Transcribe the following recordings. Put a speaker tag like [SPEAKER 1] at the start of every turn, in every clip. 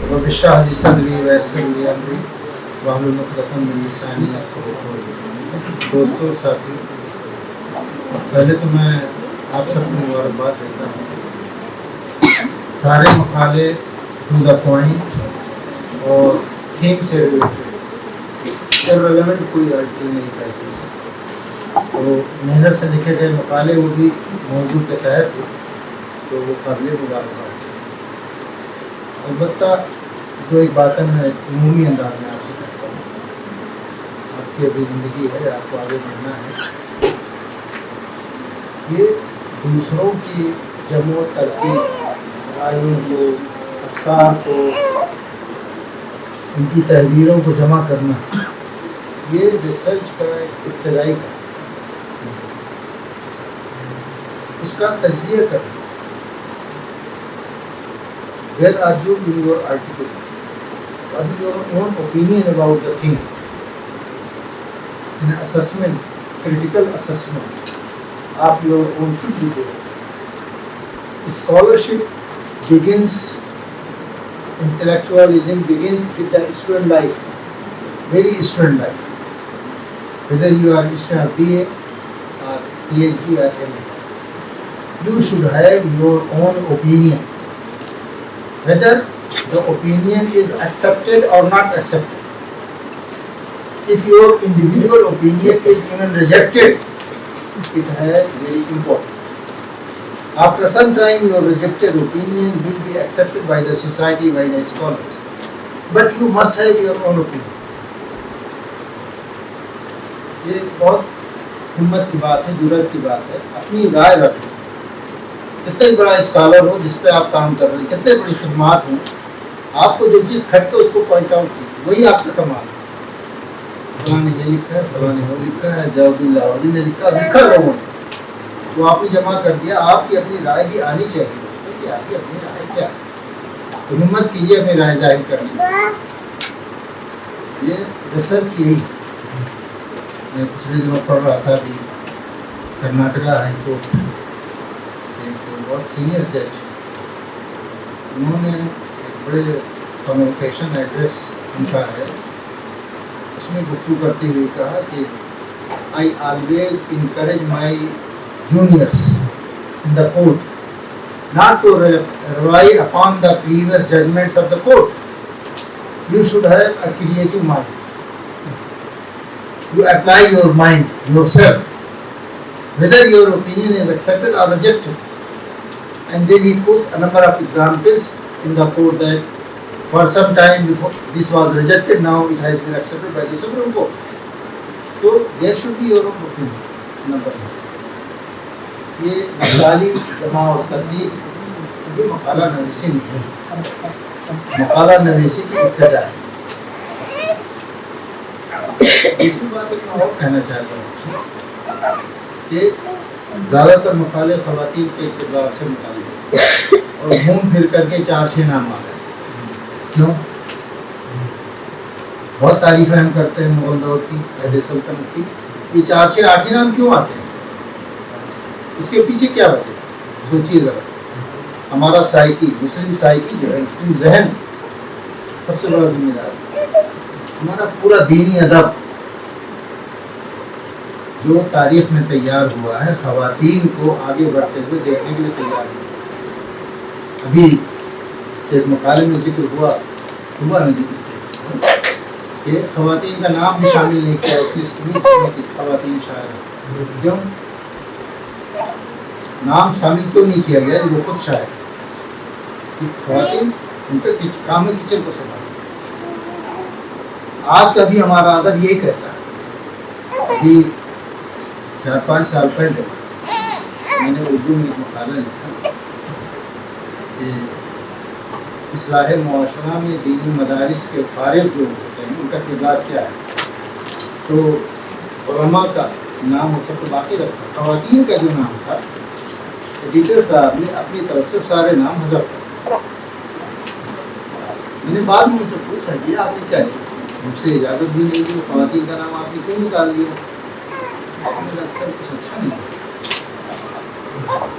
[SPEAKER 1] رب اشرح لي صدری ویسر لي امری واحلل عقدۃ من لسانی یفقهوا قولی۔ دوستو ساتھی، پہلے تو میں آپ سب کو مبارکباد دیتا ہوں۔ سارے مقالے ٹو دا پوائنٹ اور تھیم سے ریلیٹڈ، ریلیونٹ کوئی آرٹیکل نہیں تھا اس میں سے، تو محنت سے لکھے گئے مقالے وہ بھی موضوع کے تحت ہو تو وہ قابل مبارکباد۔ البتہ جو ایک باتیں میں عمومی انداز میں آپ سے کہتا ہوں، آپ کی ابھی زندگی ہے، آپ کو آگے بڑھنا ہے، یہ دوسروں کی جمع و ترتیب، رائیوں کو، افکار کو، ان کی تحریروں کو جمع کرنا، یہ ریسرچ کا ایک ابتدائی کام، اس کا تجزیہ کرنا۔ Where are you in your article? What is your own opinion about the thing? An assessment, critical assessment of your own should be there. Scholarship begins, intellectualism begins with the student life, very student life. Whether you are a student of BA or PhD or MA, you should have your own opinion. Whether the opinion is accepted or not accepted. If your individual opinion is even rejected, it is very important. After some time, your rejected opinion will be accepted by the society, by the scholars. But you must have your own opinion. یہ بہت ہمت کی بات ہے، جرأت کی بات ہے، اپنی رائے رکھنا۔ کتنے بڑا اسکالر ہو جس پہ آپ کام کر رہے ہیں، کتنے بڑی خدمات ہوں، آپ کو جو چیز کھٹتے اس کو پوائنٹ آؤٹ کیجیے، وہی آپ کا کمال ہے۔ فلاں نے یہ لکھا ہے، فلاں نے وہ لکھا ہے، ضیاء الدین لاہوری نے لکھا لوگوں نے، تو آپ نے جمع کر دیا۔ آپ کی اپنی رائے بھی آنی چاہیے اس پہ کہ آپ کی اپنی رائے کیا ہے، تو ہمت کیجیے اپنی رائے ظاہر کرنے کی۔ یہ ریسرچ یہی، میں پچھلے دنوں پڑھ رہا تھا کہ کرناٹکا ہائی کورٹ بہت سینئر جج، انہوں نے ایک بڑے کنووکیشن ایڈریس ان کا ہے، اس میں گفتگو کرتے ہوئے کہا کہ I always encourage my juniors in the court not to rely upon the previous judgments of the court, you should have a creative mind, you apply your mind yourself, whether your opinion is accepted or rejected. And then he puts a number of examples in the court that for some time before this was rejected, now it has been accepted by the Supreme Court. So there should be your own opinion. Number one, یہ مقالی جمع اور ترتیب، یہ مقالہ نویسی نہیں ہے، مقالہ نویسی کی ابتدا ہے۔ دوسری بات میں اور کہنا چاہتا ہوں کہ زیادہ تر مقالے خواتین کے کردار سے متعلق ہیں، اور گھوم پھر کر کے 4-6 نام آ گئے۔ کیوں؟ بہت تعریفیں ہم کرتے ہیں مغل دور کی، عہد سلطنت کی، یہ 4-6 8 نام کیوں آتے ہیں؟ اس کے پیچھے کیا وجہ ہے؟ سوچیے ذرا۔ ہمارا سائیکی، مسلم سائیکی جو ہے، مسلم ذہن سب سے بڑا ذمہ دار ہے۔ ہمارا پورا دینی ادب جو تاریخ میں تیار ہوا ہے، خواتین کو آگے بڑھتے ہوئے دیکھنے کے لیے تیار ہوا۔ ابھی ایک مقالے میں ذکر ہوا نے ذکر کیا کہ خواتین کا نام بھی شامل نہیں کیا اس لسٹ میں، جس میں خواتین شاعر۔ کیوں نام شامل کیوں نہیں کیا گیا؟ وہ خود شاعر کہ خواتین ان پہ کام میں کچن کو سنبھالیں۔ آج کا بھی ہمارا ادب یہی کہتا ہے کہ 4-5 سال پہلے میں نے اردو میں ایک مقالہ لکھا کہ اصلاح معاشرہ میں دینی مدارس کے فارغ جو ہوتے ہیں ان کا کردار کیا ہے، تو علماء کا نام وہ سب کو باقی رکھا، خواتین کا جو نام تھا ایڈیٹر صاحب نے اپنی طرف سے سارے نام حذف کر۔ میں نے بعد میں ان سے پوچھا کہ آپ نے کیا کیا، مجھ سے اجازت بھی نہیں دی، خواتین کا نام آپ نے کیوں نکال دیا؟ میں نے اکثر کچھ اچھا نہیں کرتا،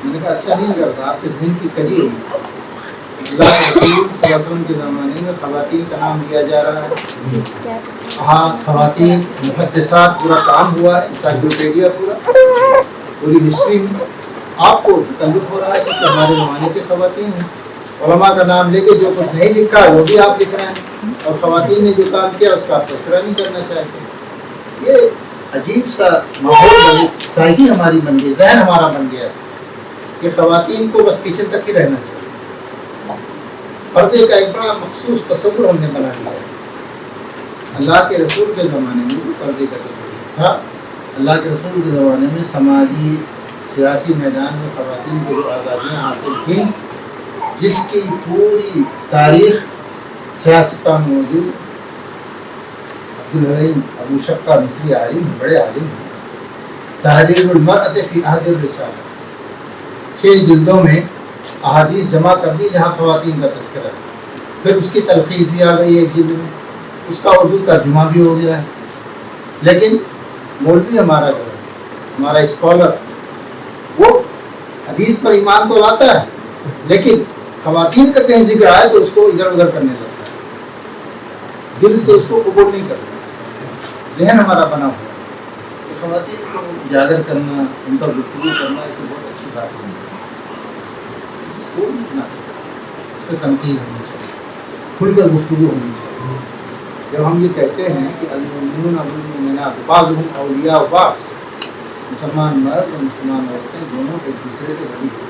[SPEAKER 1] میں نے کہا اچھا نہیں کرتا، آپ کے ذہن کی کجی ہوئی، اللہ کے رسول صلی اللہ علیہ وسلم کے زمانے میں خواتین کا نام لیا جا رہا ہے. ہاں خواتین محدثات پورا کام ہوا ہے, انسائکلوپیڈیا پوری ہسٹری میں. آپ کو تکلف ہو رہا ہے کہ ہمارے زمانے کی خواتین ہیں. علماء کا نام لے کے جو کچھ نہیں لکھا ہے وہ بھی آپ لکھ رہے ہیں, اور خواتین نے جو کام کیا اس کا آپ تذکرہ نہیں کرنا چاہتے. یہ عجیب سا ماحول سائیکی ہماری بن گئی, ذہن ہمارا بن گیا کہ خواتین کو بس کچن تک ہی رہنا چاہیے. پردے کا ایک بڑا مخصوص تصور ہم نے بنا لیا. اللہ کے رسول کے زمانے میں بھی پردے کا تصور تھا. اللہ کے رسول کے زمانے میں سماجی سیاسی میدان میں خواتین کو جو آزادیاں حاصل تھیں, جس کی پوری تاریخ سیاستہ میں موجود. عبدالحلیم ابو شقہ مصری عالم, بڑے عالم ہیں. تحریر المرأة فی عہد الرسالہ 6 جلدوں میں احادیث جمع کر دی جہاں خواتین کا تذکرہ ہے. پھر اس کی تلخیص بھی آ گئی 1 جلد میں, اس کا اردو ترجمہ بھی ہو گیا ہے. لیکن مولوی ہمارا جو ہے, ہمارا اسکالر, وہ حدیث پر ایمان تو لاتا ہے لیکن خواتین کا کہیں ذکر آئے تو اس کو ادھر ادھر کرنے لگتا ہے, دل سے اس کو قبول نہیں کرتا. ذہن ہمارا بنا ہوا ہے کہ خواتین کو اجاگر کرنا, ان پر گفتگو کرنا ایک بہت اچھی بات ہے. اس کو اس پہ تنقید ہونی چاہیے, کھل کر گفتگو ہونی چاہیے. جب ہم یہ کہتے ہیں کہ المؤمنون والمؤمنات بعضهم اولیاء بعض, مسلمان مرد اور مسلمان عورتیں دونوں ایک دوسرے کے ولی ہیں,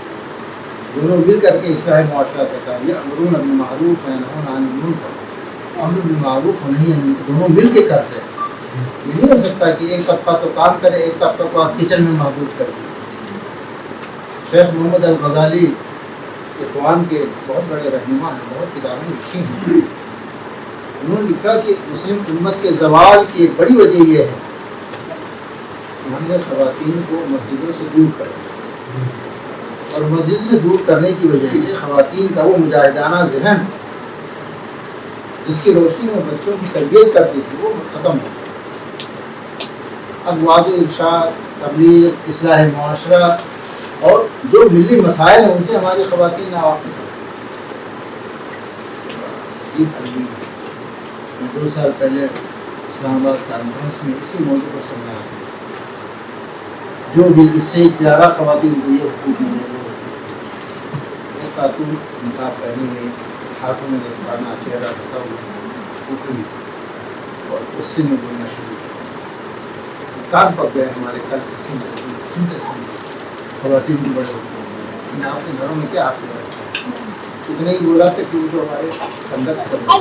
[SPEAKER 1] دونوں مل کر کے اصلاح معاشرہ کا کام, یأمرون بالمعروف وینہون عن المنکر, امر بالمعروف و نہی عن المنکر دونوں مل کے کرتے ہیں. یہ نہیں ہو سکتا کہ ایک طبقہ تو کام کرے, ایک طبقہ کو آپ کچن میں محدود کر دیں. شیخ محمد الغزالی اخوان کے بہت بڑے رہنما ہیں, بہت کتابیں لکھی ہیں. انہوں نے لکھا کہ مسلم امت کے زوال کی ایک بڑی وجہ یہ ہے کہ ہم نے خواتین کو مسجدوں سے دور کر دیا, اور مسجد سے دور کرنے کی وجہ سے خواتین کا وہ مجاہدانہ ذہن جس کی روشنی میں بچوں کی تربیت کرتی تھی وہ ختم ہو گیا. اب وعظ و ارشاد, تبلیغ, اصلاح معاشرہ اور جو ملی مسائل ہیں ان سے ہماری خواتین ناواقف ہیں. میں 2 سال پہلے اسلام آباد کانفرنس میں اسی موضوع پر سمجھا تھا. جو بھی اس سے پیارا خواتین کو یہ حقوق ملے وہ ایک خاتون نقاب پہنے ہوئی, ہاتھوں میں دستانہ, چہرہ ڈھکا ہوا, اکڑی, اور اس سے میں بولنا شروع کیا. کان پک گئے ہمارے کل سے سنتے خواتین کی بڑے حقوق ہیں. آپ کے گھروں میں کیا آپ کے رکھا, اتنا ہی بولا تھا کہ وہ جو ہمارے کنڈکٹ کر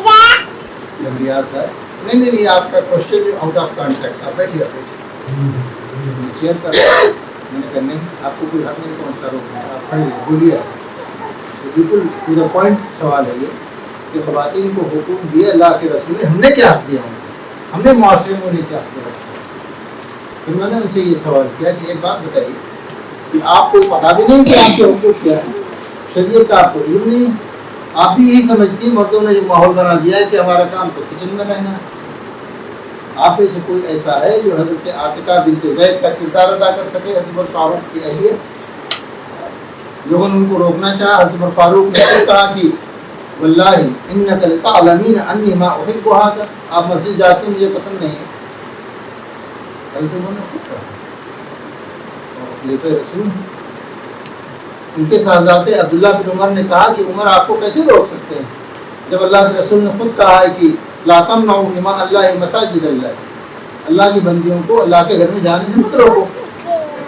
[SPEAKER 1] لمبیات صاحب, نہیں آپ کا کوشچن آؤٹ آف کانٹیکس, آپ بیٹھیے چیئر پر. میں نے کہا نہیں, آپ کو کوئی حق نہیں پہنچتا روکنے, آپ کھڑے بولیے. بالکل ٹو دا پوائنٹ سوال ہے یہ کہ خواتین کو حقوق دیے اللہ کے رسول نے, ہم نے کیا حق دیا ان کو, ہم نے معاشرے میں انہیں کیا حق دیا. پھر میں نے ان سے یہ سوال کیا کہ ایک بات بتائیے کہ آپ کو پتا بھی نہیں کہ آپ کے حقوق کیا ہے, شریعت کا آپ کو علم نہیں, آپ بھی یہی سمجھتی ہیں مردوں نے جو ماحول بنا دیا ہے کہ ہمارا کام تو کچن میں رہنا ہے. آپ میں سے کوئی ایسا ہے جو حضرت عاتقہ بنت زید کا کردار ادا کر سکے, حضرت فاروق کی اہلیت؟ لوگوں نے ان کو روکنا چاہا. حضرت فاروق نے کہا کہ واللہ انک لتعلمین انی ما احب ھذا, آپ مسجد جاتے مجھے پسند نہیں ہے. حضرت عمر نے خود کہا, اور خلیفہ رسول ہیں. ان کے صاحبزادے عبداللہ بن عمر نے کہا کہ عمر آپ کو کیسے روک سکتے ہیں جب اللہ کے رسول نے خود کہا ہے کہ لا تمنعوا اماء اللہ مساجد اللہ, اللہ کی بندیوں کو اللہ کے گھر میں جانے سے مت روکو.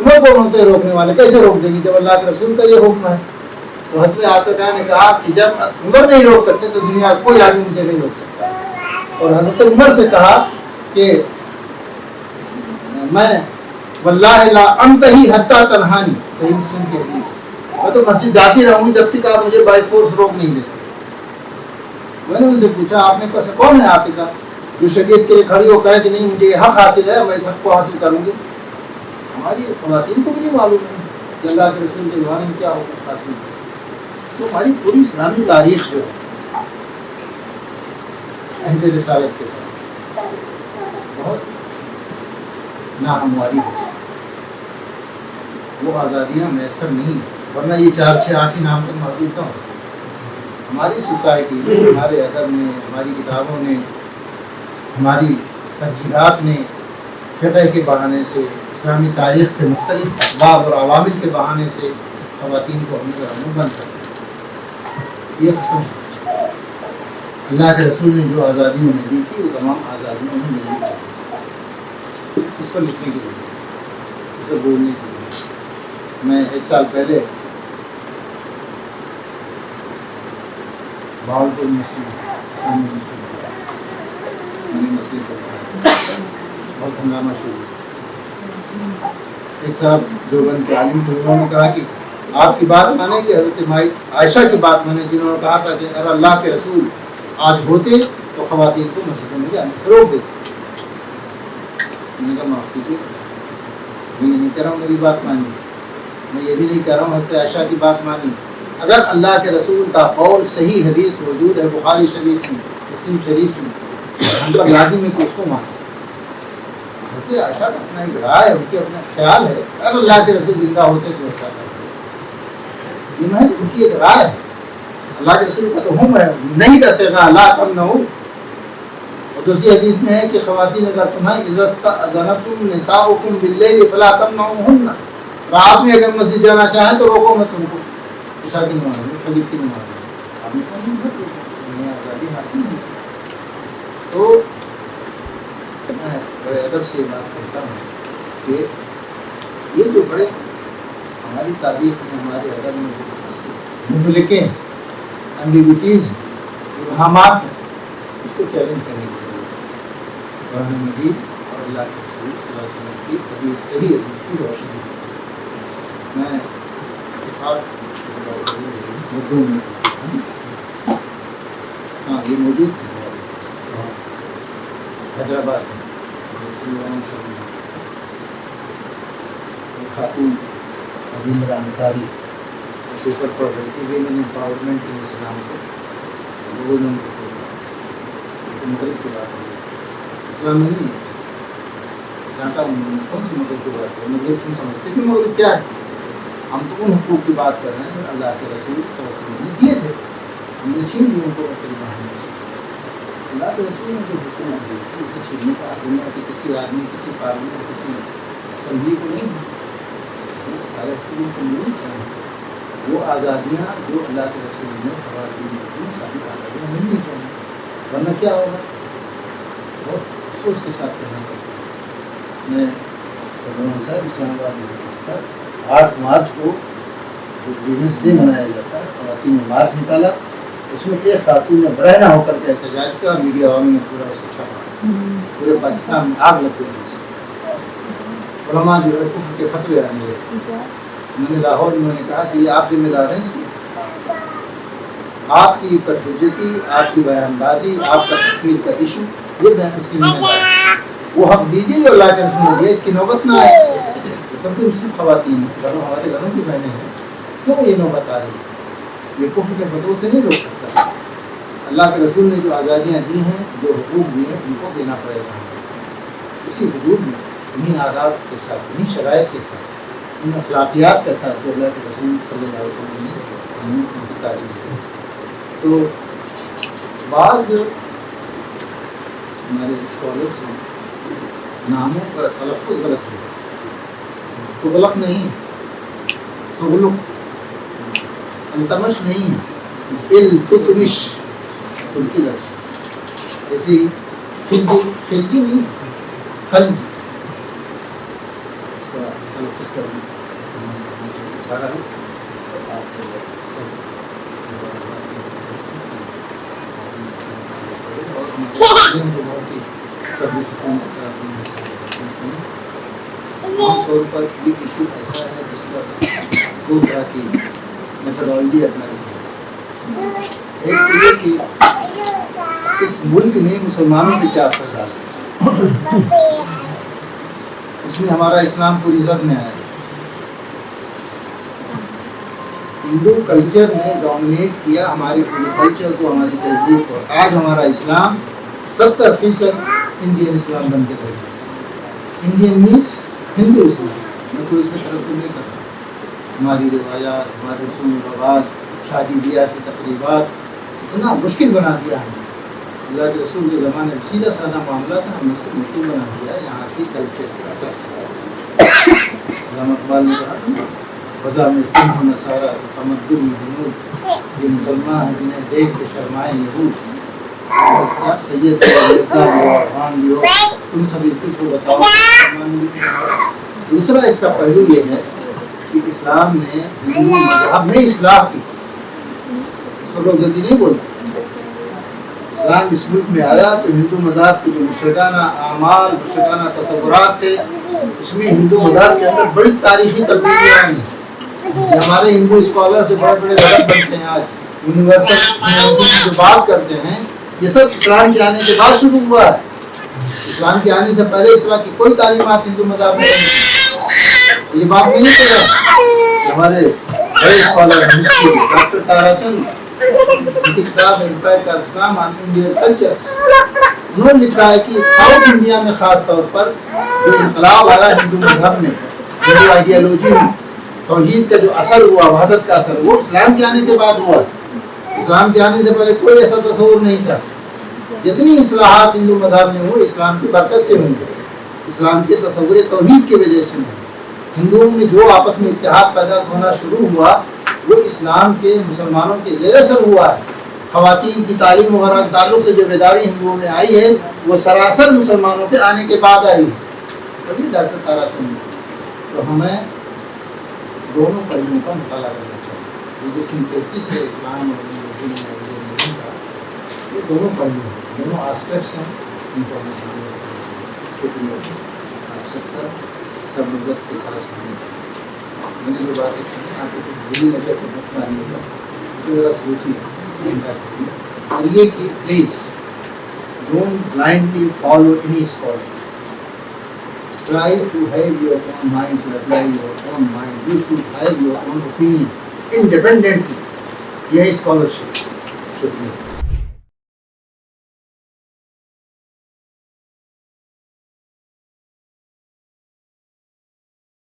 [SPEAKER 1] عمر کون ہوتے ہیں روکنے والے, کیسے روک دیں گے جب اللہ کے رسول کا یہ حکم ہے. تو حضرت عاتقہ نے کہا کہ جب عمر نہیں روک سکتے تو دنیا کوئی آدمی مجھے نہیں روک سکتا. اور حضرت عمر سے کہا کہ میں واللہ لا انتہی حتی تنہانی, صحیح مسلم کی حدیث ہے, میں تو مسجد جاتی رہوں گی جب تک آپ مجھے بائی فورس روک نہیں دیتے. میں نے ان سے پوچھا آپ میں سے کون ہے عاتقہ جو شریعت کے لیے کھڑی ہو کہے کہ نہیں مجھے یہ حق حاصل ہے, میں اس حق کو حاصل کروں گی. ہماری خواتین کو بھی نہیں معلوم ہے کہ اللہ کے رسول کے زمانے میں کیا حقوق حاصل ہے. تو ہماری پوری اسلامی تاریخ جو ہے عہد رسالت کے بعد بہت ناہمواری ہے. وہ آزادیاں میسر نہیں, ورنہ یہ 4 6 8 ہی نام تک محدود نہ ہو. ہماری سوسائٹی میں، ہمارے ادب نے، ہماری کتابوں نے، ہماری ترجیحات نے فقہ کے بہانے سے، اسلامی تاریخ کے مختلف اسباب اور عوامل کے بہانے سے خواتین کو اپنے گھروں میں بند کر دیا۔ یہ قسم اللہ کے رسول نے جو آزادیوں میں دی تھی وہ تمام آزادیوں میں ملنی چاہیے۔ اس پر لکھنے کی ضرورت ہے، اس پر بولنے کی ضرورت ہے۔ میں 1 سال پہلے بہاولپور مسلم اسلامی مسلم میں نے مسئلے پر بہت ہنگامہ شروع ہوا۔ ایک صاحب دیوبند کے عالم تھے، انہوں نے کہا کہ آپ کی بات مانیں کہ حضرت عائشہ کی بات مانیں، جنہوں نے کہا تھا کہ اگر اللہ کے رسول آج ہوتے تو خواتین کو مسجدوں میں جانے سے روک دیتے۔ میں نے کہا معاف کیجیے، میں یہ نہیں کہہ رہا ہوں میری بات مانی، میں یہ بھی نہیں کہہ رہا ہوں حضرت عائشہ کی بات مانی۔ اگر اللہ کے رسول کا قول صحیح حدیث موجود ہے بخاری شریف میں، مسلم شریف میں، ہم پر لازم ہے کہ اس کو مانیں۔ حضرت عائشہ کا اپنا ایک رائے ہے، ان کی اپنا خیال ہے، اگر اللہ کے رسول زندہ ہوتے تو ایسا کرتے۔ یہ محض ان کی ایک رائے ہے، اللہ کے رسول کا تو حکم ہے نہیں کر سکا لا تمنعوا۔ اور دوسری حدیث میں ہے کہ خواتین اگر تمہیں اذا استأذنتم نساؤکم باللیل فلا تمنعوہن، رات میں اگر مسجد جانا چاہیں تو روکو مت ان کو، عشاء کی نماز میں، فجر کی نماز میں، آپ نے کہا مت روکو، انہیں آزادی حاصل نہیں۔ تو میں بڑے ادب سے بات کرتا ہوں کہ یہ جو بڑے ہماری تاریخ میں، ہمارے ادب میں مدلکیں، ایمبیگوٹیز، ابہامات ہیں، اس کو چیلنج کرنے کی ضرورت ہے۔ قرآن مجید اور اللہ کے رسول صلی اللہ علیہ وسلم کی حدیث، صحیح حدیث کی روشنی میں اتفاق مدعو میں، ہاں یہ موجود تھی حیدرآباد میں، ایک خاتون ابیندرا انصاری پیپر پڑھ رہی تھی، ویمن امپاورمنٹ ان اسلام کو، لوگوں نے ان کو پڑھا، یہ تو مغرب کی بات ہے، اسلام میں نہیں ہے۔ ڈانٹا انہوں نے، کون سی مغرب کی بات ہے؟ مغرب تم سمجھتے کہ مغرب کیا ہے؟ ہم تو ان حقوق کی بات کر رہے ہیں جو اللہ کے رسول صلی اللہ علیہ وسلم نے دیے تھے، ہم نے چھین لی ان کو اپنی بہانوں سے۔ اللہ کے رسول نے جو حکومت دی تھی اسے چھیننے کا دنیا کے کسی آدمی، کسی پارلیمنٹ، کسی اسمبلی کو نہیں ہے، سارے حکومت کو نہیں چاہیے۔ وہ آزادیاں جو اللہ کے رسول نے خواتین کو دی، ساری آزادیاں ملنی چاہیے، ورنہ کیا ہوگا؟ بہت افسوس کے ساتھ کہنا پڑتا۔ میں رحمان صاحب اسلام آباد میں 8 مارچ کو جو ویمنس ڈے منایا جاتا ہے، خواتین نے مارچ نکالا، اس میں ایک خاتون نے برہنہ ہو کر کے احتجاج کیا، میڈیا والوں نے پورا اس کو چھاپا، پورے پاکستان میں آگ لگ گئی۔ اس علماء جو ہے کفر کے فتوے آنے لگے۔ میں نے لاہور میں نے کہا کہ یہ آپ ذمہ دار ہیں اس میں، آپ کی کٹوجتی، آپ کی بیان بازی، آپ کا تکفیر کا ایشو، یہ بیان اس کی ذمہ دار ہے۔ وہ حق دیجیے جو اللہ کے رسول نے دیا، اس کی نوبت نہ آئے۔ یہ سب کی مسلم خواتین ہیں، ہمارے گھروں کی بہنیں ہیں، کیوں یہ نوبت آ رہی ہے؟ یہ کفر کے فتووں سے نہیں روک سکتا۔ اللہ کے رسول نے جو آزادیاں دی ہیں، جو حقوق دیے ہیں، ان کو دینا پڑے گا، اسی حدود میں، انہیں آداب کے ساتھ، انہیں شرائط کے ساتھ، ان اخلاقیات کے ساتھ جو اللہ کے رسول صلی اللہ علیہ وسلم نے ان کی تعلیم دی۔ تو بعض ہمارے اسکالرس ہیں، ناموں کا تلفظ غلط ہے، تغلق نہیں، تغلق، التمش نہیں، التتمش ترکی لفظ، ایسے ہی خلجی، خلجی نہیں، خلج، اس کا تلفظ کرنا بہرحال آپ سب جو بہت ہی سبھی سکون کے ساتھ عام طور پر یہ ایشو ایسا ہے جس پر 2 طرح کی میتھڈالوجی اپنائی ہے۔ ایک یہ کہ اس ملک نے مسلمانوں پہ کیا اثر ڈالا، اس میں ہمارا اسلام پوری زد میں آیا، ہندو کلچر نے ڈومینیٹ کیا ہمارے پورے کلچر کو، ہماری تہذیب کو، آج ہمارا اسلام 70% انڈین اسلام بن کے رہے گا۔ انڈین مینس ہندو اسلام، میں کوئی اس میں تردد نہیں کرتا۔ ہماری روایات، ہمارے رسوم و رواج، شادی بیاہ کی تقریبات، اتنا مشکل بنا دیا ہم نے. اللہ کے رسول کے زمانے میں سیدھا سادہ معاملہ تھا, ہم نے اس کو مشکل بنا دیا یہاں کے کلچر کے اثر سے. علامہ اقبال نے کہا تھا فضا میں تم ہو نصارہ تو تمدن میں جنود, یہ مسلمان ہیں جنہیں دیکھ کے شرمائے یہود. کیا سید خان بھی ہو, تم سبھی کچھ ہو بتاؤ. دوسرا اس کا پہلو یہ ہے کہ اسلام نے ہندو مذہب میں اصلاح کی. اس کو لوگ جلدی نہیں بولتے. اسلام اس ملک میں آیا تو ہندو مذہب کے جو مشرکانہ اعمال, مشرکانہ تصورات تھے, اس میں ہندو مذہب کے اندر بڑی تاریخی تبدیلیاں آئی ہیں. یہ ہمارے ہندو اسکالر جو بڑے بڑے غلط بنتے ہیں آج یونیورسل جو بات کرتے ہیں, یہ سب اسلام کے آنے کے بعد شروع ہوا ہے. اسلام کے آنے سے پہلے اس طرح کی کوئی تعلیمات ہندو مذہب میں نہیں. یہ بات میں نہیں کہہ رہا. ہمارے بڑے اسکالر ہسٹری ڈاکٹر تارا چند کی کتاب impact of Islam on Indian cultures, انہوں نے لکھا ہے کہ ساؤتھ انڈیا میں خاص طور پر جو انقلاب آیا ہندو مذہب میں, جو آئیڈیالوجی میں توحید کا جو اثر ہوا, وحدت کا اثر, وہ اسلام کے آنے کے بعد ہوا. اسلام کے آنے سے پہلے کوئی ایسا تصور نہیں تھا. جتنی اصلاحات ہندو مذہب میں ہوئی اسلام کی برکت سے ہوئی, اسلام کے تصور توحید کی وجہ سے ہوئی. ہندوؤں میں جو آپس میں اتحاد پیدا ہونا شروع ہوا وہ اسلام کے مسلمانوں کے زیر اثر ہوا ہے. خواتین کی تعلیم وغیرہ کے تعلق سے جو بیداری ہندوؤں میں آئی ہے وہ سراسر مسلمانوں کے آنے کے بعد آئی ہے. وہی ڈاکٹر تارا چند. تو ہمیں دونوں پہلوؤں کا مطالعہ کرنا چاہیے. یہ جو سنتھیسس ہے اسلام اور انڈینزم کا, یہ دونوں پہلو ہیں, دونوں آسپیکٹس ہیں انفارمیشن. شکریہ آپ سب کا سب عزت کے ساتھ سننے. میں نے جو باتیں کی آپ کو کچھ بری نظر تو مطلع نہیں ہوگا, تو ذرا سوچیے. اور یہ کہ please don't blindly follow any scholar. Try to have your own mind, to apply your own mind. You should have your own opinion independently. یہ اسکالرشپ. شکریہ.